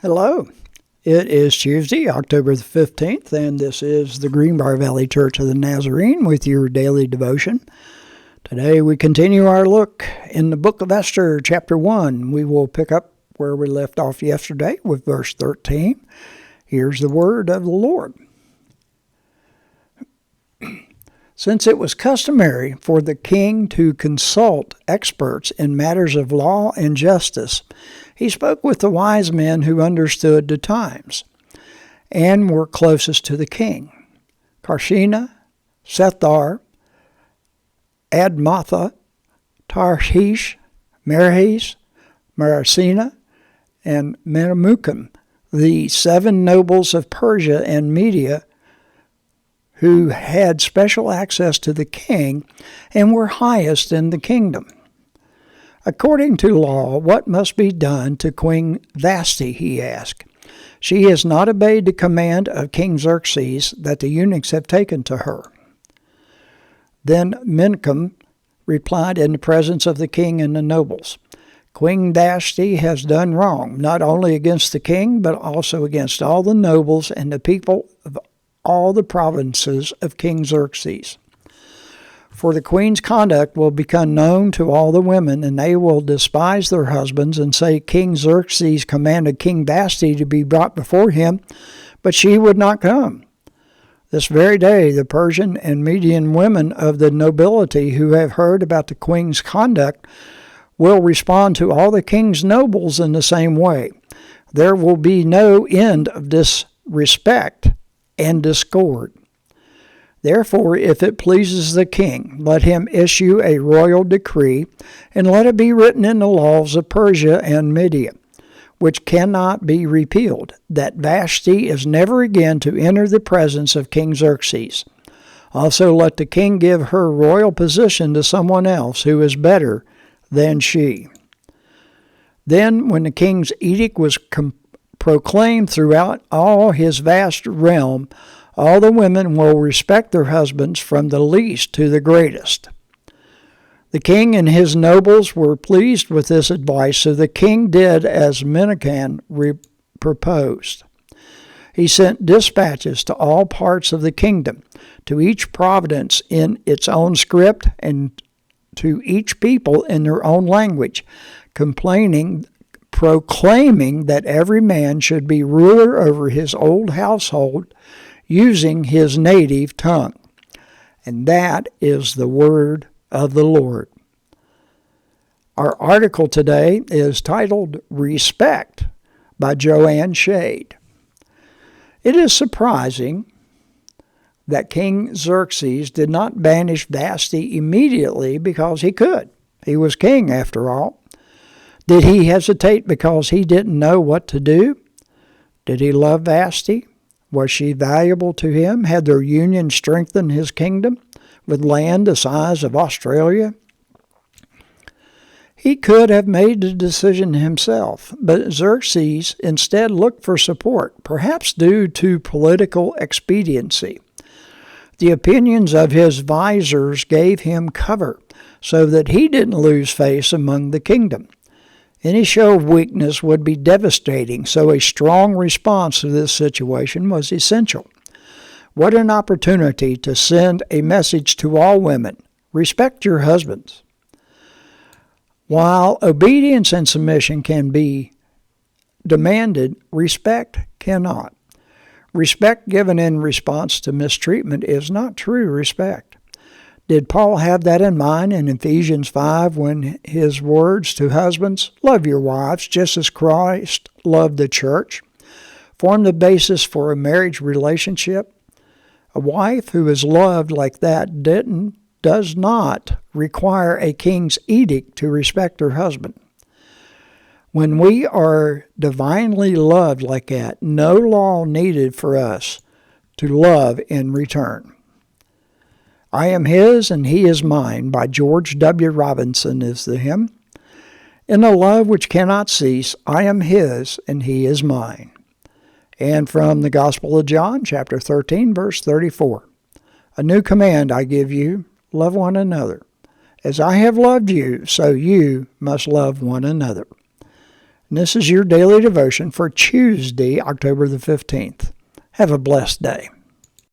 Hello. It is Tuesday, October the 15th, and this is the Greenbrier Valley Church of the Nazarene with your daily devotion. Today we continue our look in the book of Esther, chapter 1. We will pick up where we left off yesterday with verse 13. Here's the word of the Lord. Since it was customary for the king to consult experts in matters of law and justice, he spoke with the wise men who understood the times and were closest to the king: Karshena, Sethar, Admatha, Tarshish, Meres, Marasena, and Memucan, the 7 nobles of Persia and Media, who had special access to the king and were highest in the kingdom. According to law, what must be done to Queen Vashti, he asked. She has not obeyed the command of King Xerxes that the eunuchs have taken to her. Then Memucan replied in the presence of the king and the nobles, Queen Vashti has done wrong, not only against the king, but also against all the nobles and the people of all the provinces of King Xerxes. For the queen's conduct will become known to all the women, and they will despise their husbands and say, King Xerxes commanded King Vashti to be brought before him, but she would not come. This very day the Persian and Median women of the nobility who have heard about the queen's conduct will respond to all the king's nobles in the same way. There will be no end of disrespect and discord. Therefore, if it pleases the king, let him issue a royal decree, and let it be written in the laws of Persia and Media, which cannot be repealed, that Vashti is never again to enter the presence of King Xerxes. Also let the king give her royal position to someone else who is better than she. Then, when the king's edict was proclaimed throughout all his vast realm, all the women will respect their husbands from the least to the greatest. The king and his nobles were pleased with this advice, so the king did as Memucan proposed. He sent dispatches to all parts of the kingdom, to each province in its own script, and to each people in their own language, proclaiming that every man should be ruler over his own household, using his native tongue. And that is the word of the Lord. Our article today is titled Respect by Joanne Shade. It is surprising that King Xerxes did not banish Vashti immediately because he could. He was king after all. Did he hesitate because he didn't know what to do? Did he love Vashti? Was she valuable to him? Had their union strengthened his kingdom with land the size of Australia? He could have made the decision himself, but Xerxes instead looked for support, perhaps due to political expediency. The opinions of his advisors gave him cover so that he didn't lose face among the kingdom. Any show of weakness would be devastating, so a strong response to this situation was essential. What an opportunity to send a message to all women: respect your husbands. While obedience and submission can be demanded, respect cannot. Respect given in response to mistreatment is not true respect. Did Paul have that in mind in Ephesians 5 when his words to husbands, love your wives just as Christ loved the church, form the basis for a marriage relationship? A wife who is loved like that does not require a king's edict to respect her husband. When we are divinely loved like that, no law needed for us to love in return. I am his and he is mine by George W. Robinson is the hymn. In a love which cannot cease, I am his and he is mine. And from the Gospel of John, chapter 13, verse 34. A new command I give you, love one another. As I have loved you, so you must love one another. And this is your daily devotion for Tuesday, October the 15th. Have a blessed day.